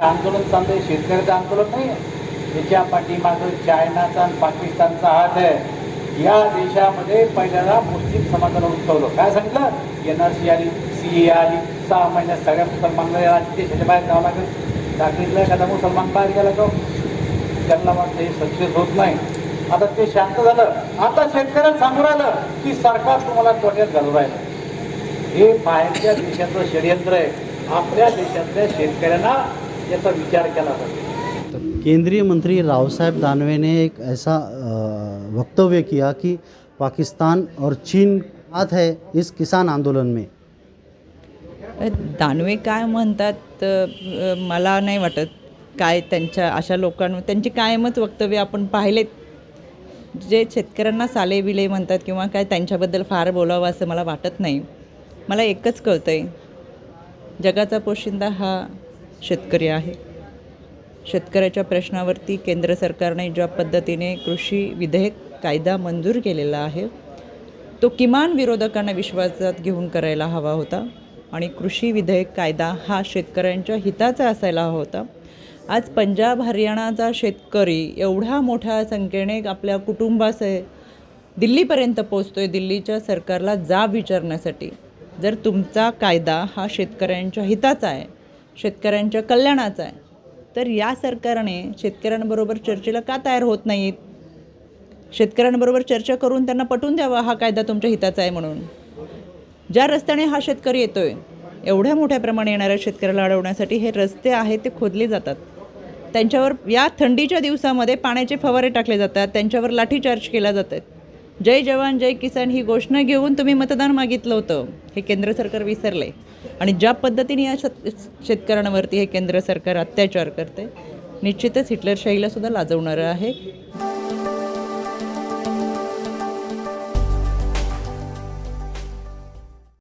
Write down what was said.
आंदोलन चाललंय, शेतकऱ्याचं आंदोलन नाही आहे. त्याच्या पाठीमागं चायनाचा आणि पाकिस्तानचा हात आहे. या देशामध्ये पहिल्यांदा मुस्लिम समाजाला उठवलं. काय सांगितलं? NRC आली, CA आली, 6 महिन्यात सगळ्या मुसलमानाला देशाच्या बाहेर जावं लागेल. दाखितलं एखादा मुसलमान बाहेर गेला तो त्यांना वाटतं हे सक्सेस होत नाही. आता ते शांत झालं. आता शेतकऱ्याला सांगू राहिलं की सरकार तुम्हाला तोट्यात घालू राहिलं. हे बाहेरच्या देशाचं षडयंत्र आहे. आपल्या देशातल्या शेतकऱ्यांना याचा विचार केला पाहिजे. केंद्रीय मंत्री राव साहब दानवे ने एक ऐसा वक्तव्य किया कि पाकिस्तान और चीन हाथ है इस किसान आंदोलन में। दानवे काय म्हणतात मला नाही वाटत. काय त्यांच्या अशा लोकांवर त्यांची कायमच वक्तव्य आपण पाहिलेत. जे शेतकऱ्यांना साले बिले म्हणतात किंवा काय त्यांच्याबद्दल फार बोलावं असं मला वाटत नाही. मला एकच कळतं आहे, जगाचा पोशिंदा हा शेतकरी आहे. शेतकऱ्याच्या प्रश्नावरती केंद्र सरकारने ज्या पद्धतीने कृषी विधेयक कायदा मंजूर केलेला आहे तो किमान विरोधकांना विश्वासात घेऊन करायला हवा होता. आणि कृषी विधेयक कायदा हा शेतकऱ्यांच्या हिताचा असायला हवा होता. आज पंजाब हरियाणाचा शेतकरी एवढ्या मोठ्या संख्येने आपल्या कुटुंबासह दिल्लीपर्यंत पोचतो आहे दिल्लीच्या सरकारला जाब विचारण्यासाठी. जर तुमचा कायदा हा शेतकऱ्यांच्या हिताचा आहे, शेतकऱ्यांच्या कल्याणाचा आहे, तर या सरकारने शेतकऱ्यांबरोबर चर्चेला का तयार होत नाहीत? शेतकऱ्यांबरोबर चर्चा करून त्यांना पटवून द्यावा हा कायदा तुमच्या हिताचा आहे म्हणून. ज्या रस्त्याने हा शेतकरी येतोय, एवढ्या मोठ्या प्रमाणे येणाऱ्या शेतकऱ्याला अडवण्यासाठी हे रस्ते आहेत ते खोदले जातात. त्यांच्यावर या थंडीच्या दिवसामध्ये पाण्याचे फवारे टाकले जातात, त्यांच्यावर लाठीचार्ज केला जातात. जय जवान जय किसान ही घोषणा घेऊन तुम्ही मतदान मागितलं होतं, हे केंद्र सरकार विसरले. आणि ज्या पद्धतीने या शेतकऱ्यांवरती हे केंद्र सरकार अत्याचार करते, निश्चितच हिटलरशाहीला सुद्धा लाजवणारं आहे.